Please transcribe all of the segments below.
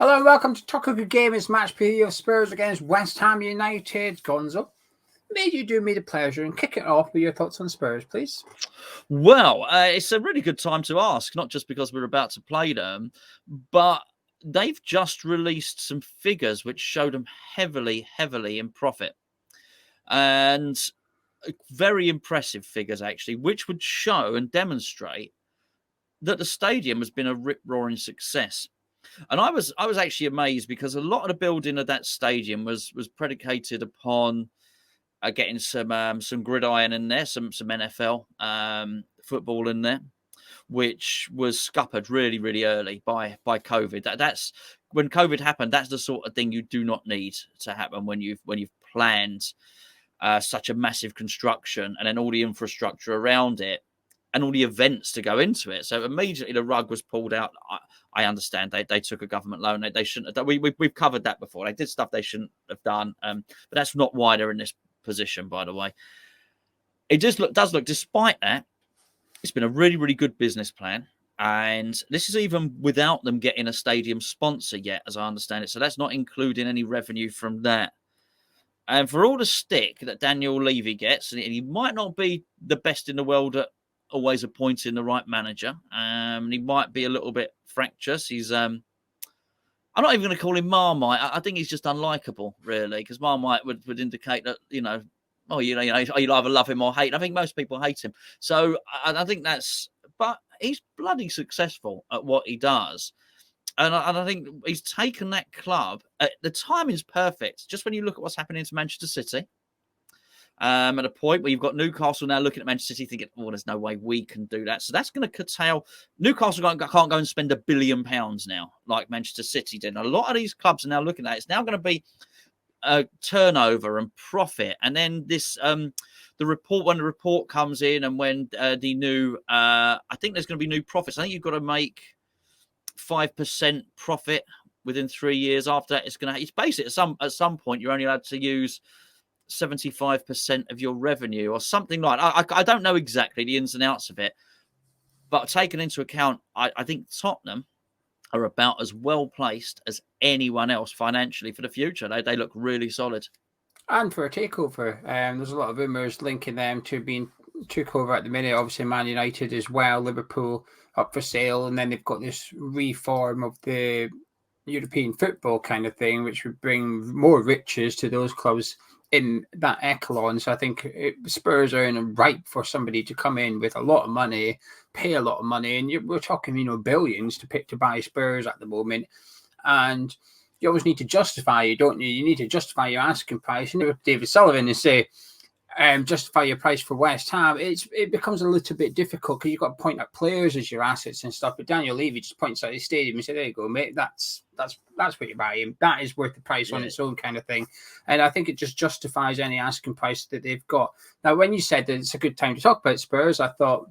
Hello and welcome to TOTWHU Gamers match preview of Spurs against West Ham United. Gonzo, may you do me the pleasure and kick it off with your thoughts on Spurs, please? Well, it's a really good time to ask, not just because we're about to play them, but they've just released some figures which showed them heavily in profit. And very impressive figures, actually, which would show and demonstrate that the stadium has been a rip-roaring success. And I was actually amazed because a lot of the building of that stadium was predicated upon getting some gridiron in there, some NFL football in there, which was scuppered really early by COVID. That's when COVID happened. That's the sort of thing you do not need to happen when you've planned such a massive construction and then all the infrastructure around it and all the events to go into it. So immediately the rug was pulled out. I understand they took a government loan. They shouldn't have done. We've covered that before. They did stuff they shouldn't have done. But that's not why they're in this position, by the way. It does look, despite that, it's been a really good business plan. And this is even without them getting a stadium sponsor yet, as I understand it. So that's not including any revenue from that. And for all the stick that Daniel Levy gets, and he might not be the best in the world at always appointing the right manager. He might be a little bit fractious. He's I'm not even going to call him Marmite. I think he's just unlikable, really, because Marmite would indicate that, you either love him or hate him. I think most people hate him. So I think but he's bloody successful at what he does. And I think he's taken that club. The timing's perfect. Just when you look at what's happening to Manchester City, at a point where you've got Newcastle now looking at Manchester City thinking, oh, there's no way we can do that. So that's going to curtail. Newcastle can't go and spend £1 billion now like Manchester City did. And a lot of these clubs are now looking at it. It's now going to be turnover and profit. And then this, when the report comes in and when the new, I think there's going to be new profits. I think you've got to make 5% profit within 3 years. After that, it's basically at some point you're only allowed to use 75% of your revenue or something like that. I don't know exactly the ins and outs of it, but taken into account, I think Tottenham are about as well placed as anyone else financially for the future. They look really solid. And for a takeover, there's a lot of rumours linking them to being took over at the minute. Obviously, Man United as well, Liverpool up for sale, and then they've got this reform of the European football kind of thing, which would bring more riches to those clubs in that echelon. So I think Spurs are in a ripe for somebody to come in with a lot of money, pay a lot of money, and we're talking, billions to buy Spurs at the moment. And you always need to justify it, don't you? You need to justify your asking price. And with David Sullivan and say, justify your price for West Ham, it becomes a little bit difficult because you've got to point at players as your assets and stuff. But Daniel Levy just points at his stadium and said, "There you go, mate. That's what you buy him. That is worth the price on its own," kind of thing. And I think it just justifies any asking price that they've got. Now, when you said that it's a good time to talk about Spurs, I thought,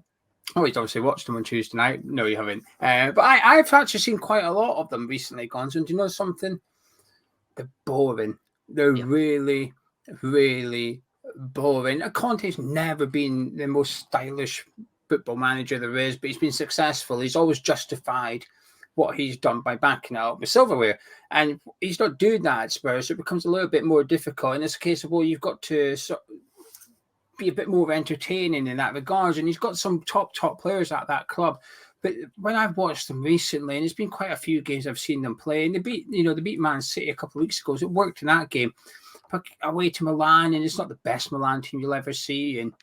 oh, he's obviously watched them on Tuesday night. No, you haven't. But I've actually seen quite a lot of them recently, Gonzo. And do you know something? They're boring. They're really boring. Conte's never been the most stylish football manager there is, but he's been successful. He's always justified what he's done by backing out with silverware, and he's not doing that at Spurs, so it becomes a little bit more difficult. And it's a case of, well, you've got to be a bit more entertaining in that regards, and he's got some top players at that club. But when I've watched them recently, and there's been quite a few games I've seen them play, and they beat Man City a couple of weeks ago, so it worked in that game. But away to Milan, and it's not the best Milan team you'll ever see, and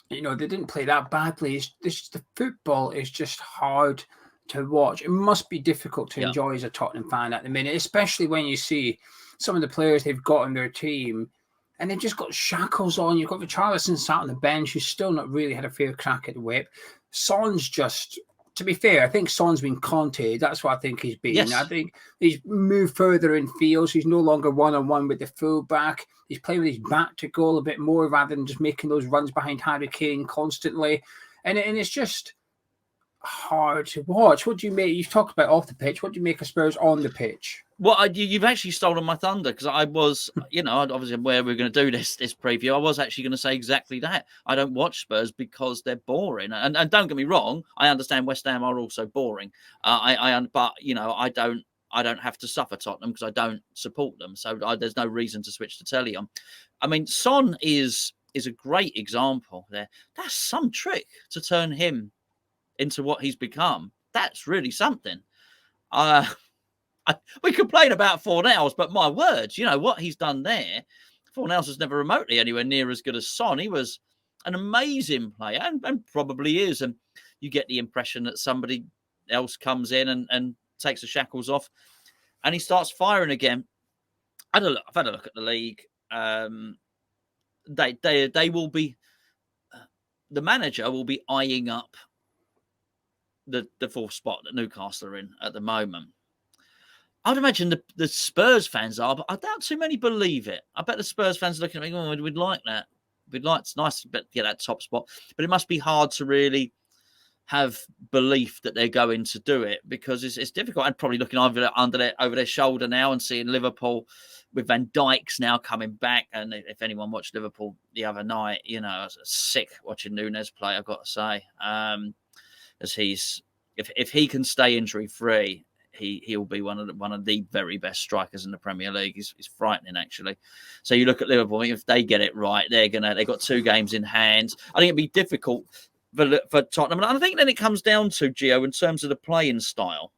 they didn't play that badly. The football is just hard to watch. It must be difficult to enjoy as a Tottenham fan at the minute, especially when you see some of the players they've got on their team, and they've just got shackles on. You've got Richarlison sat on the bench, who's still not really had a fair crack at the whip. Son's just, to be fair, I think Son's been Conte. That's what I think he's been. Yes. I think he's moved further in fields. He's no longer one-on-one with the fullback. He's playing with his back to goal a bit more rather than just making those runs behind Harry Kane constantly. And it's just hard to watch. What do you make? You've talked about off the pitch. What do you make of Spurs on the pitch? Well, you've actually stolen my thunder, because I was, obviously where we're going to do this preview, I was actually going to say exactly that. I don't watch Spurs because they're boring. And don't get me wrong, I understand West Ham are also boring. But I I don't have to suffer Tottenham because I don't support them. So there's no reason to switch to telly on. I mean, Son is a great example there. That's some trick to turn him into what he's become. That's really something. We complain about Fornals, but my words, what he's done there. Fornals was never remotely anywhere near as good as Son. He was an amazing player and probably is. And you get the impression that somebody else comes in and takes the shackles off and he starts firing again. I've had a look at the league. They will be, the manager will be eyeing up the fourth spot that Newcastle are in at the moment. I'd imagine the Spurs fans are, but I doubt too many believe it. I bet the Spurs fans are looking at me, oh, we'd like that. It's nice to get that top spot, but it must be hard to really have belief that they're going to do it because it's difficult. And probably looking over their shoulder now and seeing Liverpool with Van Dijk's now coming back. And if anyone watched Liverpool the other night, I was sick watching Núñez play, I've got to say, as if he can stay injury free, he'll be one of the very best strikers in the Premier League. He's frightening, actually. So you look at Liverpool, if they get it right, they've got 2 games in hand. I think it'd be difficult for Tottenham. And I think then it comes down to, Gio, in terms of the playing style.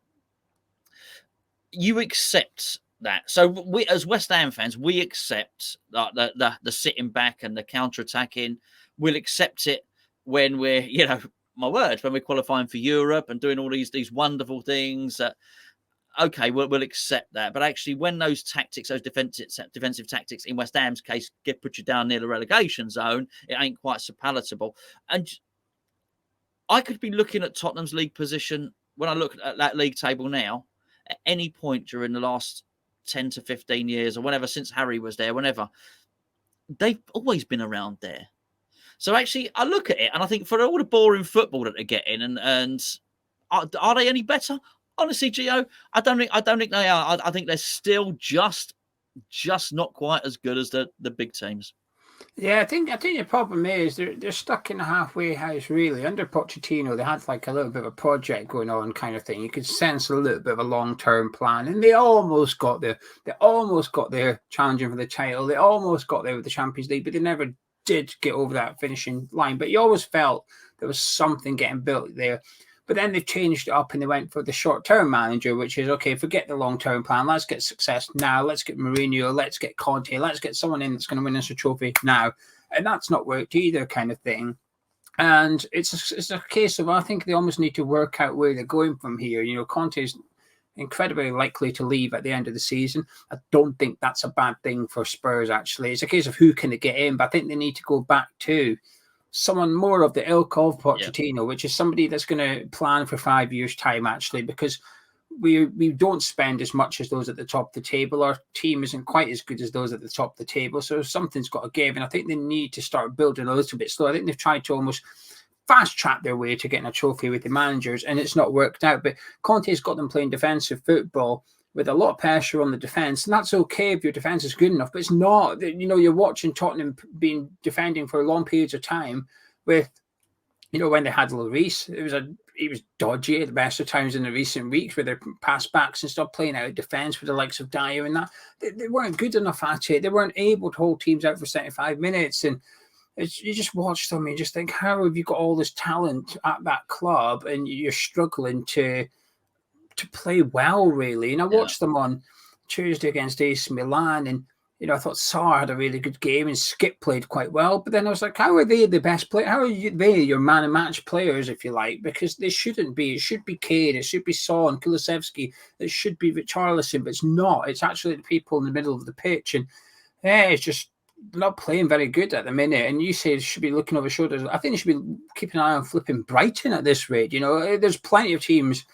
You accept that. So we, as West Ham fans, we accept the sitting back and the counter-attacking. We'll accept it when we're, my word, when we're qualifying for Europe and doing all these wonderful things. Okay, we'll accept that. But actually, when those tactics, those defensive tactics, in West Ham's case, put you down near the relegation zone, it ain't quite so palatable. And I could be looking at Tottenham's league position when I look at that league table now, at any point during the last 10 to 15 years or whenever, since Harry was there, whenever, they've always been around there. So actually, I look at it and I think for all the boring football that they're getting, and are they any better? Honestly, Gio, I don't think they are. I think they're still just not quite as good as the big teams. Yeah, I think the problem is they're stuck in a halfway house, really. Under Pochettino, they had like a little bit of a project going on, kind of thing. You could sense a little bit of a long-term plan, and they almost got there. They almost got there challenging for the title. They almost got there with the Champions League, but they never did get over that finishing line. But you always felt there was something getting built there. But then they've changed it up and they went for the short-term manager, which is, okay, forget the long-term plan. Let's get success now. Let's get Mourinho. Let's get Conte. Let's get someone in that's going to win us a trophy now. And that's not worked either, kind of thing. And it's a case of, I think they almost need to work out where they're going from here. Conte is incredibly likely to leave at the end of the season. I don't think that's a bad thing for Spurs, actually. It's a case of who can they get in, but I think they need to go back to someone more of the ilk of Pochettino, which is somebody that's going to plan for 5 years' time, actually, because we don't spend as much as those at the top of the table. Our team isn't quite as good as those at the top of the table, so something's got to give, and I think they need to start building a little bit slow. I think they've tried to almost fast-track their way to getting a trophy with the managers, and it's not worked out, but Conte's got them playing defensive football with a lot of pressure on the defence, and that's okay if your defence is good enough, but it's not. You're watching Tottenham defending for long periods of time with, when they had Lloris, he was dodgy at the best of times in the recent weeks with their pass backs and stuff, playing out of defence with the likes of Dyer and that. They weren't good enough at it. They weren't able to hold teams out for 75 minutes, and you just watch them and you just think, how have you got all this talent at that club and you're struggling to play well, really? And I watched them on Tuesday against AC Milan, and I thought Sarr had a really good game and Skip played quite well. But then I was like, how are they the best player? How are they your man and match players, if you like? Because they shouldn't be. It should be Kane, it should be Son, Kulusevski, it should be Richarlison, but it's not. It's actually the people in the middle of the pitch, and it's just not playing very good at the minute. And you say they should be looking over shoulders. I think they should be keeping an eye on flipping Brighton at this rate. There's plenty of teams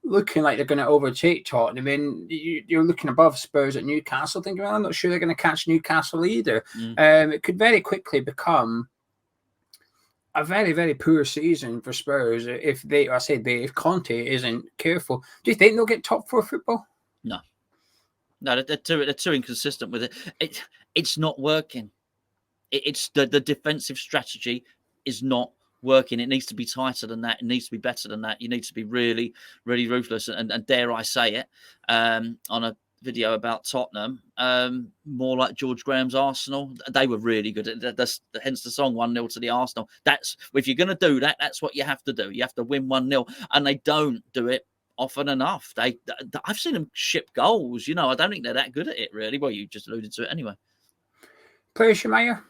looking like they're going to overtake Tottenham. I mean, you're looking above Spurs at Newcastle, thinking, well, I'm not sure they're going to catch Newcastle either. It could very quickly become a very, very poor season for Spurs if Conte isn't careful. Do you think they'll get top 4 football? No, they're too inconsistent with it. It's not working. It's the defensive strategy is not working. It needs to be tighter than that. It needs to be better than that. You need to be really, really ruthless. And dare I say it, on a video about Tottenham, more like George Graham's Arsenal. They were really good. Hence the song 1-0 to the Arsenal. That's, if you're going to do that, that's what you have to do. You have to win 1-0. And they don't do it often enough. I've seen them ship goals. I don't think they're that good at it, really. Well, you just alluded to it anyway. Players you admire?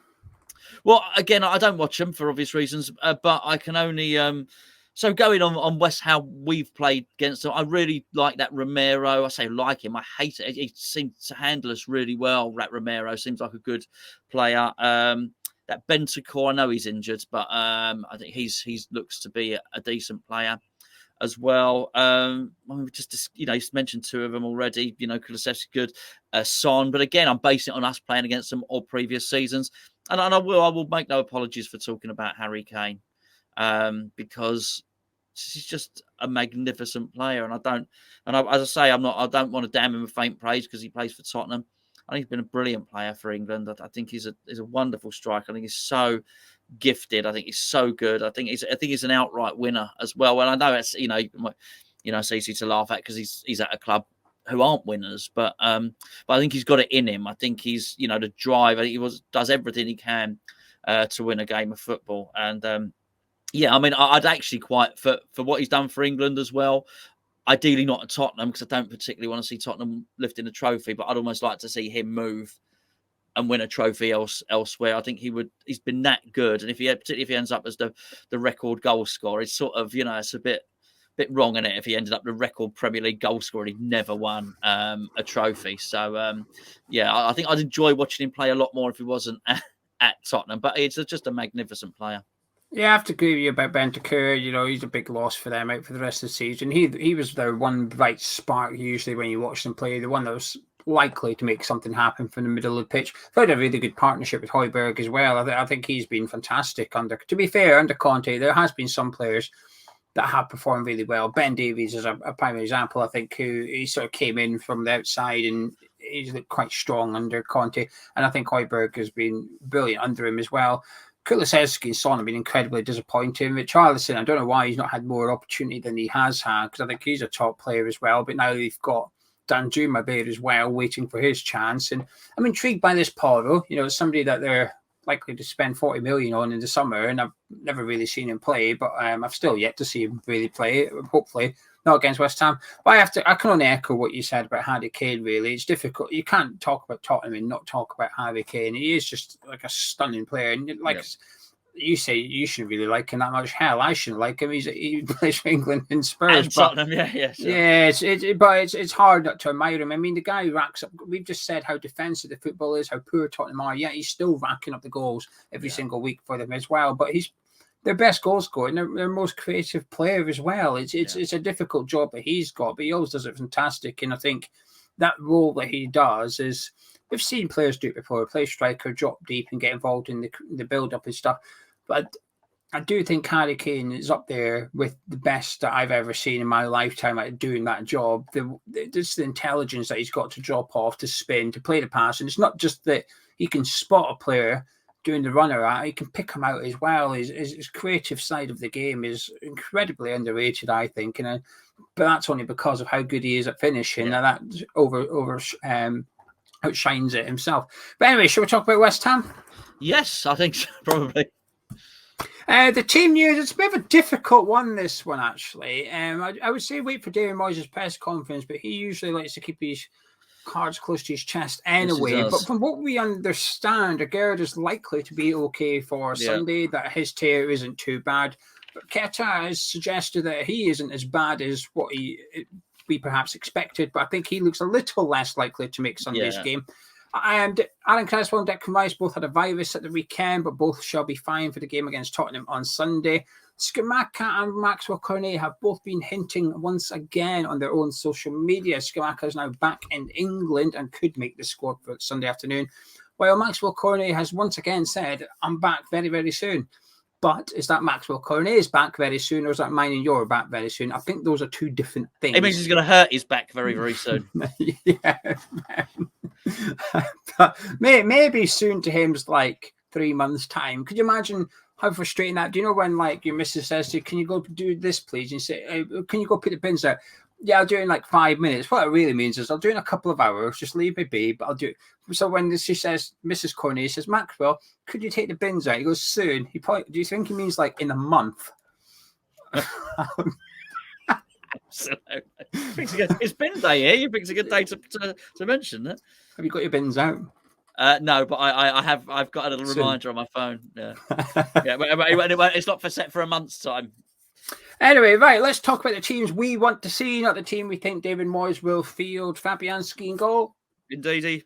Well, again, I don't watch them for obvious reasons, but I can only... So going on West, how we've played against them, I really like that Romero. I say like him, I hate it. He seems to handle us really well. That Romero seems like a good player. That Bentancur, I know he's injured, but I think he's looks to be a decent player as well. He's mentioned two of them already. Kulusevski good, Son. But again, I'm basing it on us playing against them all previous seasons. And I will make no apologies for talking about Harry Kane, because he's just a magnificent player. And as I don't want to damn him with faint praise because he plays for Tottenham. I think he's been a brilliant player for England. I think he's a wonderful striker. I think he's so gifted. I think he's so good. I think he's an outright winner as well. And I know it's it's easy to laugh at because he's at a club who aren't winners, but I think he's got it in him. I think he's the drive. Does everything he can to win a game of football. And I'd actually quite for what he's done for England as well. Ideally not at Tottenham, because I don't particularly want to see Tottenham lifting a trophy, but I'd almost like to see him move and win a trophy elsewhere. I think he's been that good. And particularly if he ends up as the record goal scorer, it's sort of, it's a bit wrong, isn't it, if he ended up the record Premier League goal scorer and he'd never won a trophy. So, I think I'd enjoy watching him play a lot more if he wasn't at Tottenham. But it's just a magnificent player. Yeah, I have to agree with you about Bentancur. He's a big loss for them out for the rest of the season. He was their one bright spark usually when you watch them play, the one that was likely to make something happen from the middle of the pitch. They had a really good partnership with Højbjerg as well. I think he's been fantastic to be fair, under Conte. There has been some players that have performed really well. Ben Davies is a prime example, I think, who he sort of came in from the outside and he's looked quite strong under Conte. And I think Højbjerg has been brilliant under him as well. Kulusevski and Son have been incredibly disappointing. Richarlison, I don't know why he's not had more opportunity than he has had, because I think he's a top player as well. But now they've got Danjuma there as well, waiting for his chance. And I'm intrigued by this Porro. Somebody that they're likely to spend 40 million on in the summer, and I've never really seen him play, but I've still yet to see him really play, hopefully not against West Ham. But I can only echo what you said about Harry Kane, really. It's difficult. You can't talk about Tottenham and not talk about Harry Kane. He is just like a stunning player. And you say you shouldn't really like him that much. Hell, I shouldn't like him. He plays for England and Spurs. And Tottenham, sure. Yeah, it's hard not to admire him. I mean, the guy who racks up. We've just said how defensive the football is, how poor Tottenham are. Yeah, he's still racking up the goals every single week for them as well. But he's their best goal scorer and their most creative player as well. It's a difficult job that he's got, but he always does it fantastic. And I think that role that he does is, we've seen players do it before, play striker, drop deep and get involved in the build-up and stuff. But I do think Harry Kane is up there with the best that I've ever seen in my lifetime at doing that job. Just the intelligence that he's got to drop off, to spin, to play the pass. And it's not just that he can spot a player doing the runner out, he can pick him out as well. His creative side of the game is incredibly underrated, I think. But that's only because of how good he is at finishing. And that outshines it himself. But anyway, shall we talk about West Ham? Yes, I think so, probably. The team news, it's a bit of a difficult one, this one, actually. I would say wait for David Moyes' press conference, but he usually likes to keep his cards close to his chest anyway. Yes, but from what we understand, Agard is likely to be okay for Sunday, that his tear isn't too bad. But Keta has suggested that he isn't as bad as what we perhaps expected, but I think he looks a little less likely to make Sunday's game. And Alan Creswell and Declan Rice both had a virus at the weekend, but both shall be fine for the game against Tottenham on Sunday. Scamacca and Maxwell Cornet have both been hinting once again on their own social media. Scamacca is now back in England and could make the squad for Sunday afternoon, while Maxwell Cornet has once again said, I'm back very, very soon. But is that Maxwell Cornet is back very soon, or is that mine and your back very soon? I think those are two different things. It means he's going to hurt his back very, very soon. But maybe soon to him is like 3 months' time. Could you imagine how frustrating that. Do you know when like your missus says to you, "Can you go do this, please?" And you say, hey, "Can you go put the bins out?" Yeah, I'll do it in like 5 minutes. What it really means is I'll do it in a couple of hours. Just leave me be, but I'll do it. So when she says, Mrs. Corney says, "Maxwell, could you take the bins out?" He goes, "Soon." Do you think he means like in a month? Absolutely. It's bin day here. You think it's a good day to mention that? Have you got your bins out? No, but I've got a little reminder on my phone. Yeah, yeah, but it's not set for a month's time. Anyway, right, let's talk about the teams we want to see, not the team we think David Moyes will field. Fabianski in goal. Indeedy.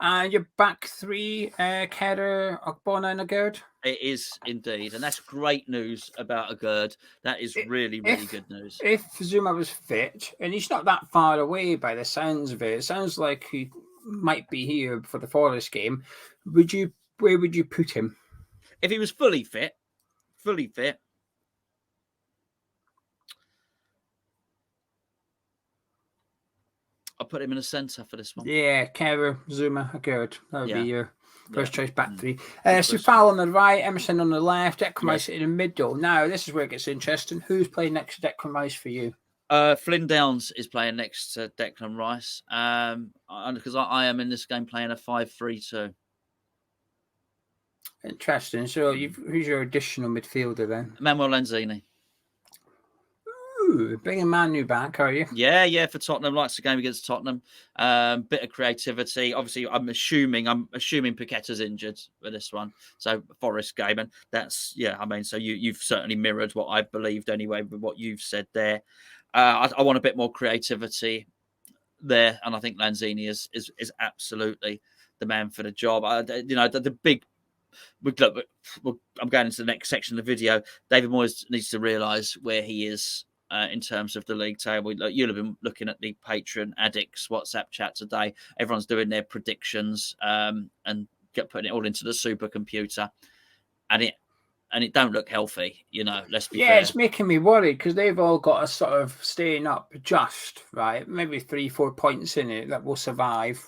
And your back three, Kedder, Ogbonna and Agerd. It is indeed. And that's great news about Agerd. That is really, really good news. If Zuma was fit, and he's not that far away by the sounds of it, it sounds like he might be here for the Forest game. Where would you put him? If he was fully fit, I'll put him in a centre for this one. Yeah, Kerr, Zuma, Agerd. That would be your first choice back three. Sufal on the right, Emerson on the left, Declan Rice in the middle. Now, this is where it gets interesting. Who's playing next to Declan Rice for you? Flynn Downs is playing next to Declan Rice. Because I am in this game playing a 5-3-2. Interesting. So, who's your additional midfielder then? Manuel Lanzini. Ooh, bringing Manu back, are you? Yeah, for Tottenham. Likes the game against Tottenham. Bit of creativity. Obviously, I'm assuming Paqueta's injured for this one. So Forest game, and that's so you've certainly mirrored what I believed anyway with what you've said there. I want a bit more creativity there, and I think Lanzini is absolutely the man for the job. The big. I'm going into the next section of the video. David Moyes needs to realise where he is in terms of the league table. You'll have been looking at the Patreon Addicts WhatsApp chat today. Everyone's doing their predictions and putting it all into the supercomputer, and it don't look healthy. Let's be fair. It's making me worried because they've all got a sort of staying up just right, maybe 3-4 points in it that will survive.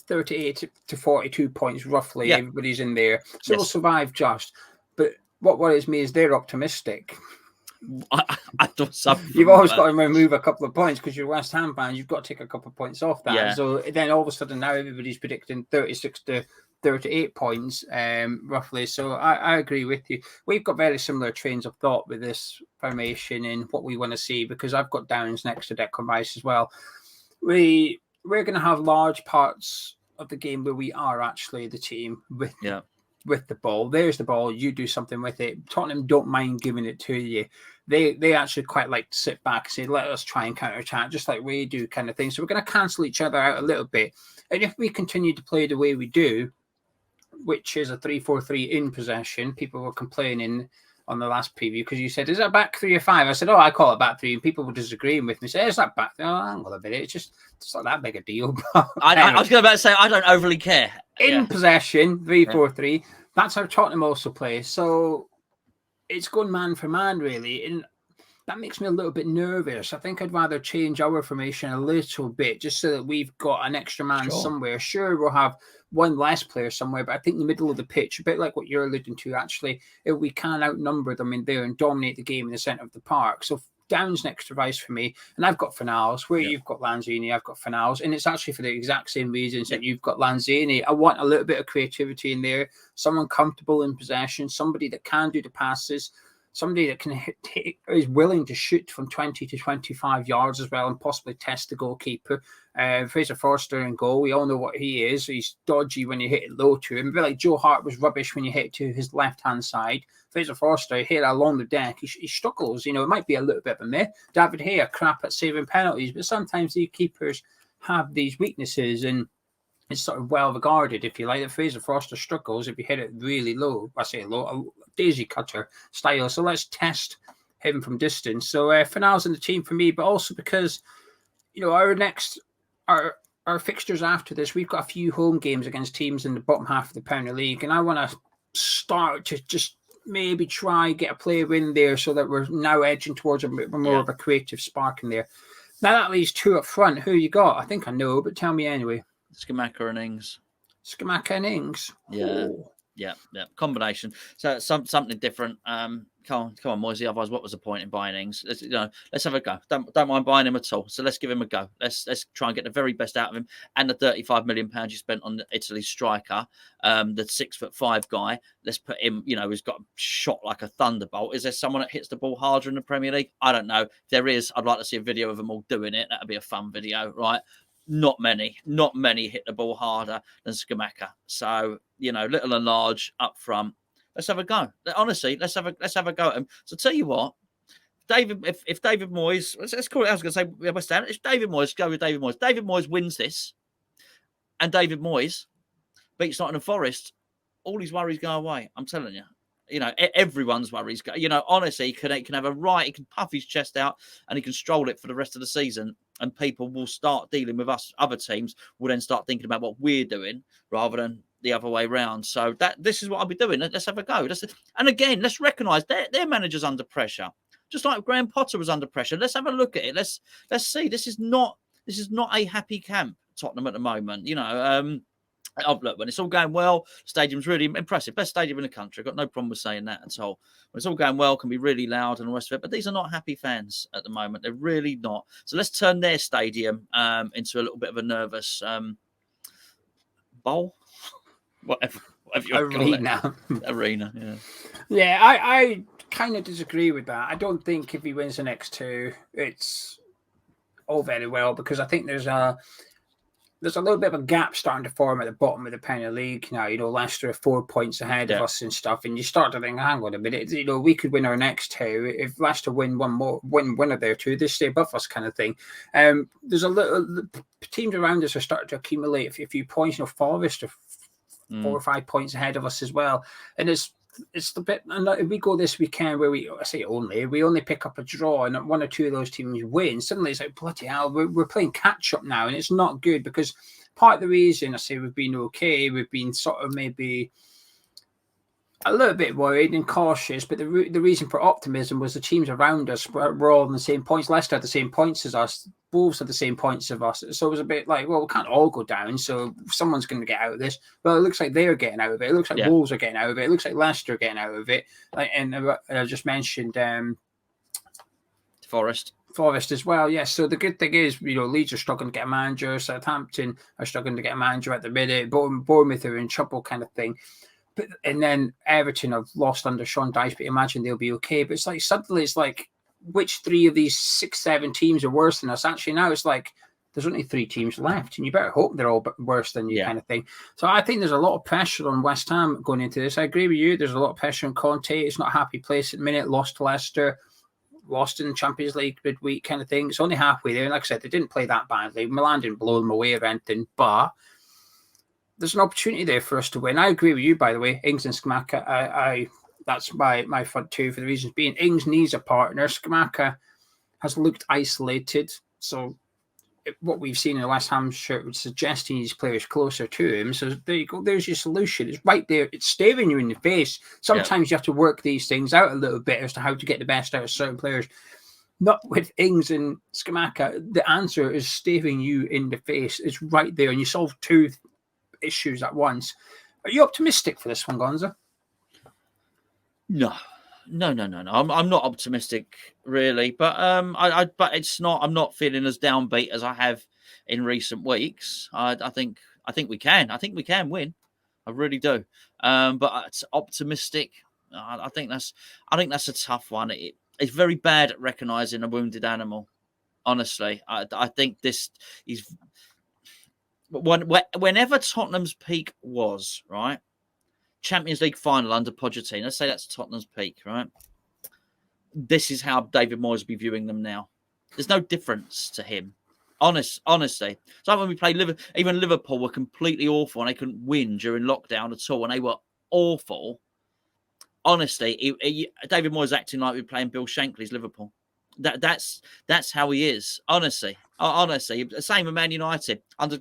38 to 42 points roughly. Everybody's in there, so we'll survive just. But what worries me is they're optimistic. I thought something. You've always got to remove a couple of points because you're West Ham fans. You've got to take a couple of points off that. Yeah. So then all of a sudden now everybody's predicting 36 to 38 points roughly. So I agree with you. We've got very similar trains of thought with this formation and what we want to see, because I've got Downs next to Declan Rice as well. We're going to have large parts of the game where we are actually the team with the ball. There's the ball. You do something with it. Tottenham don't mind giving it to you. They actually quite like to sit back and say, let us try and counter-attack, just like we do kind of thing. So we're going to cancel each other out a little bit. And if we continue to play the way we do, which is a 3-4-3 in possession, people were complaining on the last preview because you said, is that back 3 or 5? I said, I call it back 3, and people were disagreeing with me. Say, is that back 3? Oh, hang on a minute. It's not that big a deal. I was going to say, I don't overly care. In possession, 3-4-3. That's how Tottenham also plays. So it's going man for man, really. And that makes me a little bit nervous. I think I'd rather change our formation a little bit just so that we've got an extra man somewhere. Sure, we'll have one less player somewhere, but I think the middle of the pitch, a bit like what you're alluding to, actually, if we can outnumber them in there and dominate the game in the centre of the park. So Downs next to Rice for me, and I've got Fornals. Where you've got Lanzini, I've got Fornals, and it's actually for the exact same reasons that you've got Lanzini. I want a little bit of creativity in there, someone comfortable in possession, somebody that can do the passes, somebody that can is willing to shoot from 20 to 25 yards as well and possibly test the goalkeeper. Fraser Forster in goal, we all know what he is. He's dodgy when you hit it low to him. A bit like Joe Hart was rubbish when you hit it to his left-hand side. Fraser Forster hit along the deck. He struggles. It might be a little bit of a myth. David Hay, crap at saving penalties, but sometimes these keepers have these weaknesses, and it's sort of well regarded, if you like, that Fraser Forster struggles if you hit it really low. I say low, a daisy cutter style. So let's test him from distance. So Fornals in the team for me, but also because our fixtures after this, we've got a few home games against teams in the bottom half of the Premier League, and I want to start to just maybe try get a player in there so that we're now edging towards a bit more of a creative spark in there. Now that leaves 2 up front. Who you got? I think I know, but tell me anyway. Scamacca and Ings. Scamacca and Ings. Yeah. Yeah, combination. So something different. Come on, Moisey. Otherwise, what was the point in buying Ings? Let's have a go. Don't mind buying him at all. So let's give him a go. Let's try and get the very best out of him. And the £35 million you spent on Italy's striker, the 6'5" guy. Let's put him. He's got shot like a thunderbolt. Is there someone that hits the ball harder in the Premier League? I don't know. If there is, I'd like to see a video of them all doing it. That'd be a fun video, right? Not many hit the ball harder than Scamacca. So, little and large up front. Let's have a go. Honestly, let's have a go at him. So tell you what, if David Moyes, let's call it, I was going to say West Ham, if David Moyes, go with David Moyes. David Moyes wins this, and David Moyes beats Nottingham Forest, all his worries go away. I'm telling you. Everyone's worries go. Honestly, he can have he can puff his chest out and he can stroll it for the rest of the season. And people will start dealing with us. Other teams will then start thinking about what we're doing rather than the other way around. So this is what I'll be doing. Let's have a go. And again, let's recognise their manager's under pressure, just like Graham Potter was under pressure. Let's have a look at it. Let's see. This is not a happy camp, Tottenham, at the moment. Look, when it's all going well, stadium's really impressive. Best stadium in the country. I've got no problem with saying that at all. When it's all going well, can be really loud and the rest of it. But these are not happy fans at the moment. They're really not. So let's turn their stadium into a little bit of a nervous bowl. Whatever you call it. Arena, yeah. Yeah, I kind of disagree with that. I don't think if he wins the next two, it's all very well, because I think there's a little bit of a gap starting to form at the bottom of the Premier League now. Leicester are 4 points ahead of us and stuff, and you start to think, hang on a minute, we could win our next two. If Leicester win one of their two, they stay above us, kind of thing. There's the teams around us are starting to accumulate a few points. Forest are 4 or 5 points ahead of us as well, and it's the bit. And if we go this weekend where we only pick up a draw and one or two of those teams win, suddenly it's like, bloody hell, we're playing catch up now, and it's not good, because part of the reason I say we've been okay, we've been sort of maybe a little bit worried and cautious, but the reason for optimism was the teams around us were all on the same points. Leicester had the same points as us. Wolves had the same points as us. So it was a bit like, well, we can't all go down, so someone's going to get out of this. Well, it looks like they're getting out of it. It looks like Wolves are getting out of it. It looks like Leicester are getting out of it. And I just mentioned Forest as well. Yes. So the good thing is, Leeds are struggling to get a manager. Southampton are struggling to get a manager at the minute. Bournemouth are in trouble, kind of thing. And then Everton have lost under Sean Dyche, but imagine they'll be okay. But it's like suddenly it's like, which three of these 6-7 teams are worse than us? Actually, now it's like there's only 3 teams left, and you better hope they're all worse than you, kind of thing. So I think there's a lot of pressure on West Ham going into this. I agree with you. There's a lot of pressure on Conte. It's not a happy place at the minute. Lost to Leicester, lost in the Champions League midweek, kind of thing. It's only halfway there. And like I said, they didn't play that badly. Milan didn't blow them away or anything, but there's an opportunity there for us to win. I agree with you, by the way. Ings and Scamacca, that's my front two, for the reasons being Ings needs a partner. Scamacca has looked isolated. So what we've seen in the West Ham shirt would suggest he needs players closer to him. So there you go. There's your solution. It's right there. It's staring you in the face. Sometimes you have to work these things out a little bit as to how to get the best out of certain players. Not with Ings and Scamacca. The answer is staring you in the face. It's right there, and you solve 2 issues at once. Are you optimistic for this one, Gonzo? No. I'm not optimistic, really, but but it's not. I'm not feeling as downbeat as I have in recent weeks. I think we can. I think we can win. I really do. But it's optimistic. I think that's a tough one. It's very bad at recognising a wounded animal. Honestly, I think this is. Whenever Tottenham's peak was, right, Champions League final under Pochettino, let's say that's Tottenham's peak, right? This is how David Moyes will be viewing them now. There's no difference to him. Honestly. It's like when we played Liverpool, even Liverpool were completely awful and they couldn't win during lockdown at all, and they were awful. Honestly, David Moyes acting like we're playing Bill Shankly's Liverpool. That's how he is. Honestly, the same with Man United under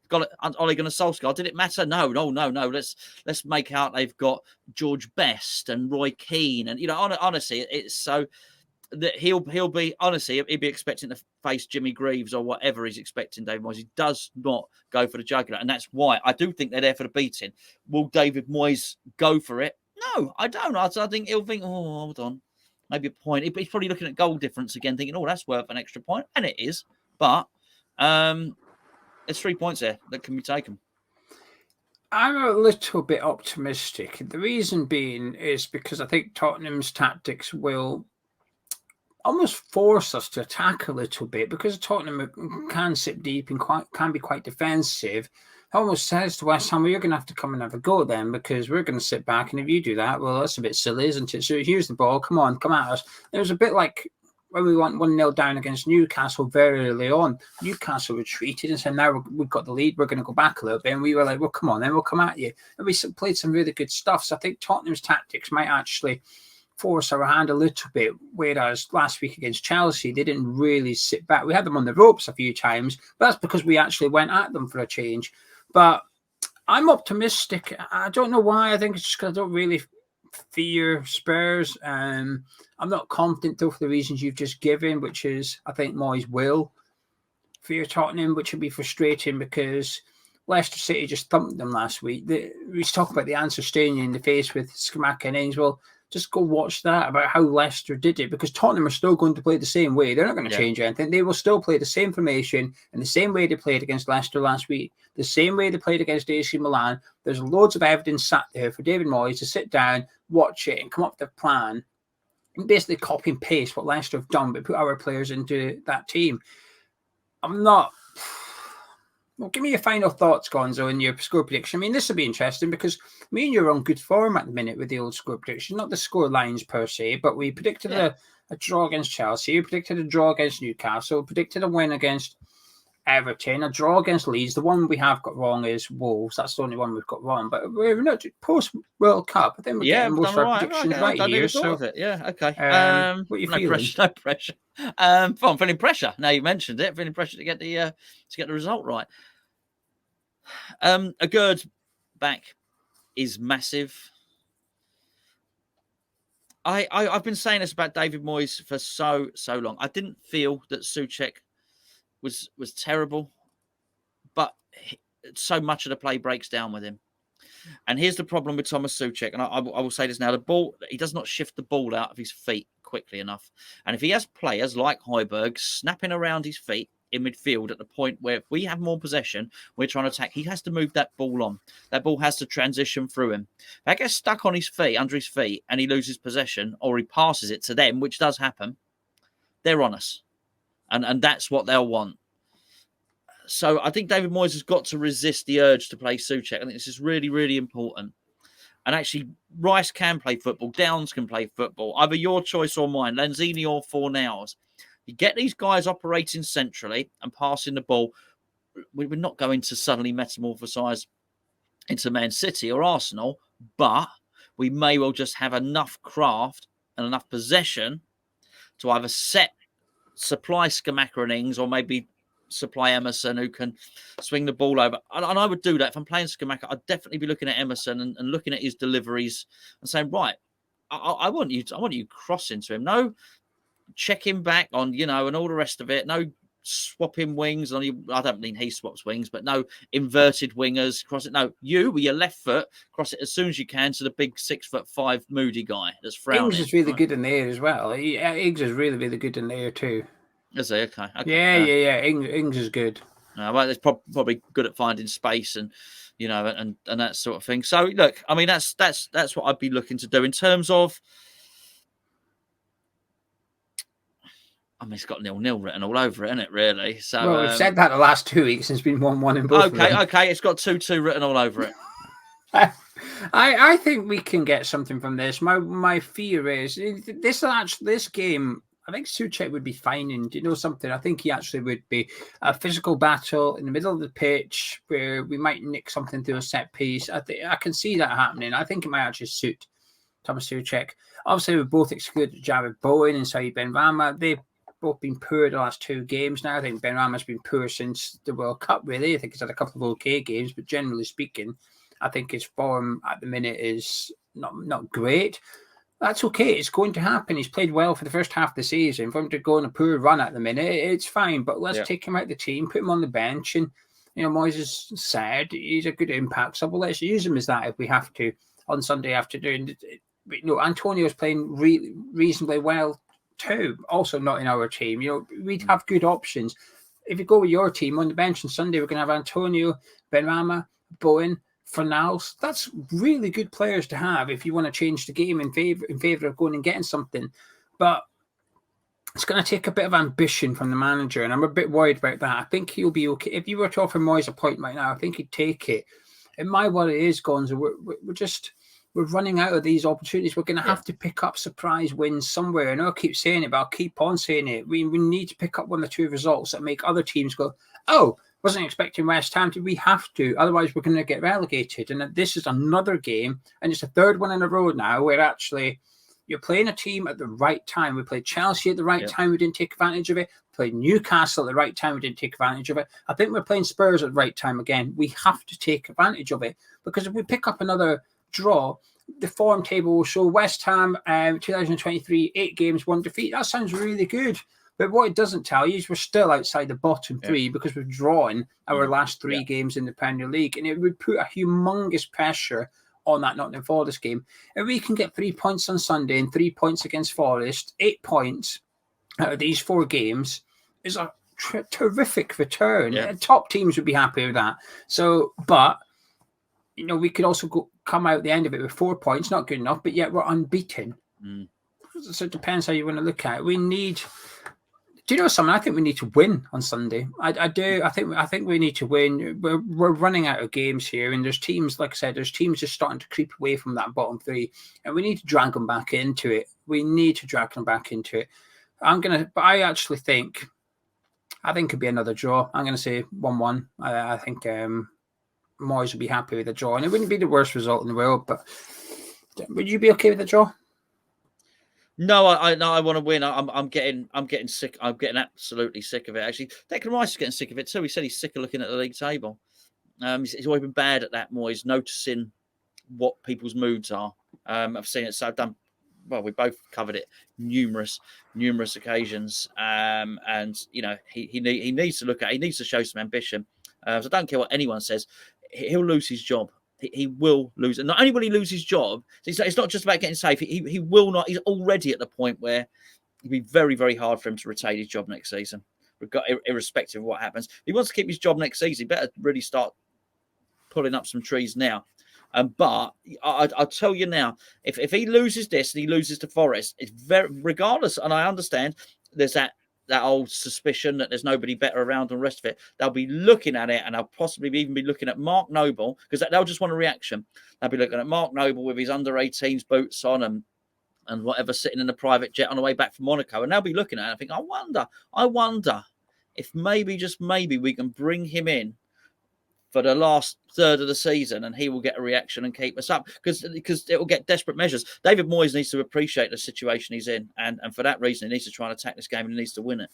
Ole Gunnar Solskjaer. Did it matter? No. Let's make out they've got George Best and Roy Keane, and honestly, it's so. that he'll be, honestly, he'll be expecting to face Jimmy Greaves or whatever he's expecting David Moyes. He does not go for the jugular, and that's why I do think they're there for the beating. Will David Moyes go for it? No, I don't. I think he'll think, oh, hold on, maybe a point. He's probably looking at goal difference again, thinking, oh, that's worth an extra point, and it is. But there's 3 points there that can be taken. I'm a little bit optimistic. The reason being is because I think Tottenham's tactics will almost force us to attack a little bit, because Tottenham can sit deep and can be quite defensive. It almost says to West Ham, well, you're going to have to come and have a go then, because we're going to sit back, and if you do that, well, that's a bit silly, isn't it? So here's the ball, come on, come at us. It was a bit like when we went 1-0 down against Newcastle very early on. Newcastle retreated and said, now we've got the lead, we're going to go back a little bit. And we were like, well, come on, then we'll come at you. And we played some really good stuff. So I think Tottenham's tactics might actually force our hand a little bit, whereas last week against Chelsea, they didn't really sit back. We had them on the ropes a few times, but that's because we actually went at them for a change. But I'm optimistic. I don't know why. I think it's just because I don't really fear Spurs. I'm not confident, though, for the reasons you've just given, which is I think Moyes will fear Tottenham, which would be frustrating because Leicester City just thumped them last week. We talk about the answer staring you in the face with Scamacca and Ings. Well, just go watch that about how Leicester did it, because Tottenham are still going to play the same way. They're not going to change anything. They will still play the same formation in the same way they played against Leicester last week, the same way they played against AC Milan. There's loads of evidence sat there for David Moyes to sit down, watch it, and come up with a plan and basically copy and paste what Leicester have done, but put our players into that team. I'm not... Well, give me your final thoughts, Gonzo, and your score prediction. I mean, this will be interesting because me and you are on good form at the minute with the old score prediction. Not the score lines per se, but we predicted a draw against Chelsea. We predicted a draw against Newcastle. Predicted a win against Everton. A draw against Leeds. The one we have got wrong is Wolves. That's the only one we've got wrong. But we're not post-World Cup. I think we're getting most of our predictions right here. So, yeah, okay. What are you feeling? Pressure, no pressure. I'm feeling pressure. Now you mentioned it. Feeling pressure to get the result right. A Gerd back is massive. I've been saying this about David Moyes for so long. I didn't feel that Souček was terrible, but so much of the play breaks down with him. And here's the problem with Thomas Souček, and I will say this now: he does not shift the ball out of his feet quickly enough. And if he has players like Højbjerg snapping around his feet in midfield at the point where if we have more possession, we're trying to attack, he has to move that ball on. That ball has to transition through him. If that gets stuck on his feet, under his feet, and he loses possession, or he passes it to them, which does happen, they're on us. And that's what they'll want. So I think David Moyes has got to resist the urge to play Souček. I think this is really, really important. And actually, Rice can play football. Downs can play football. Either your choice or mine. Lanzini or Fornals. You get these guys operating centrally and passing the ball. We're not going to suddenly metamorphosize into Man City or Arsenal, but we may well just have enough craft and enough possession to either supply Scamacca and Ings, or maybe supply Emerson, who can swing the ball over. And I would do that. If I'm playing Scamacca, I'd definitely be looking at Emerson and looking at his deliveries and saying, right, I want you crossing to him. No, check him back on, and all the rest of it. No swapping wings. I don't mean he swaps wings, but no inverted wingers. Cross it. No, you with your left foot, cross it as soon as you can to the big 6'5" moody guy that's frowning. Ings is really good in the air as well. Ings is really, really good in the air too. Is he? Okay. Yeah. Ings is good. Well, it's probably good at finding space and and that sort of thing. So look, I mean that's what I'd be looking to do in terms of. I mean, it's got 0-0 written all over it, isn't it? Really. So well, we've said that the last 2 weeks. It's been 1-1 in both. Okay. It's got 2-2 written all over it. I think we can get something from this. My fear is this game. I think Souček would be fine, and something? I think he actually would be a physical battle in the middle of the pitch where we might nick something through a set piece. I can see that happening. I think it might actually suit Thomas Souček. Obviously, we've both excluded Jared Bowen and Saïd Benrahma. They've both been poor the last 2 games now. I think Benrahma's been poor since the World Cup, really. I think he's had a couple of okay games, but generally speaking, I think his form at the minute is not great. That's okay. It's going to happen. He's played well for the first half of the season. For him to go on a poor run at the minute, it's fine. But let's take him out of the team, put him on the bench, and Moyes has said he's a good impact sub. Well, let's use him as that if we have to on Sunday afternoon. Antonio's playing reasonably well too. Also not in our team. We'd have good options. If you go with your team on the bench on Sunday, we're going to have Antonio, Benrahma, Bowen, Fornals. That's really good players to have if you want to change the game in favor of going and getting something. But it's going to take a bit of ambition from the manager, and I'm a bit worried about that. I think he'll be okay. If you were to offer Moyes a point right now, I think he'd take it. And my worry is, Gonzo, we're running out of these opportunities. We're going to have to pick up surprise wins somewhere. I know I keep saying it, but I'll keep on saying it. We need to pick up 1 or 2 results that make other teams go, oh, wasn't expecting West Ham to. We have to. Otherwise, we're going to get relegated. And this is another game, and it's the 3rd one in a row now where actually you're playing a team at the right time. We played Chelsea at the right time. We didn't take advantage of it. Played Newcastle at the right time. We didn't take advantage of it. I think we're playing Spurs at the right time again. We have to take advantage of it, because if we pick up another draw, the form table will show West Ham 2023, 8 games, 1 defeat. That sounds really good. But what it doesn't tell you is we're still outside the bottom 3 because we've drawn our last 3 games in the Premier League. And it would put a humongous pressure on that Nottingham Forest game. If we can get 3 points on Sunday and 3 points against Forest, 8 points out of these 4 games is a terrific return. Top teams would be happy with that. So, but we could also come out the end of it with 4 points, not good enough, but yet we're unbeaten. So it depends how you want to look at it. We need. Do you know something? I think we need to win on Sunday. I do. I think we need to win. We're running out of games here, and there's teams, like I said, there's teams just starting to creep away from that bottom 3, and we need to drag them back into it. But I actually think it'd be another draw. I'm gonna say 1-1. I think Moyes would be happy with a draw, and it wouldn't be the worst result in the world. But would you be okay with a draw? No, I want to win. I'm getting sick. I'm getting absolutely sick of it. Actually, Declan Rice is getting sick of it too. He said he's sick of looking at the league table. He's always been bad at that. Moyes noticing what people's moods are. I've seen it. So I've done. Well, we both covered it numerous occasions. And he needs to look at. He needs to show some ambition. So I don't care what anyone says. He'll lose his job. He will lose. And not only will he lose his job, it's not just about getting safe. He will not. He's already at the point where it'd be very, very hard for him to retain his job next season, irrespective of what happens. If he wants to keep his job next season, he better really start pulling up some trees now. But I'll tell you now, if he loses this and he loses to Forest, it's regardless. And I understand there's that old suspicion that there's nobody better around and the rest of it. They'll be looking at it, and they'll possibly even be looking at Mark Noble, because they'll just want a reaction. They'll be looking at Mark Noble with his under-18s boots on and whatever, sitting in a private jet on the way back from Monaco, and they'll be looking at it and think, I wonder if maybe, just maybe, we can bring him in for the last third of the season and he will get a reaction and keep us up, because it will get desperate measures. David Moyes needs to appreciate the situation he's in, and for that reason he needs to try and attack this game and he needs to win it.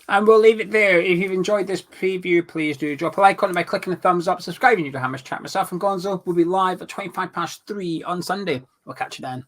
And we'll leave it there. If you've enjoyed this preview, please do drop a like on it by clicking the thumbs up, subscribing to Hammers Chat. Myself and Gonzo will be live at 3:25 on Sunday. We'll catch you then.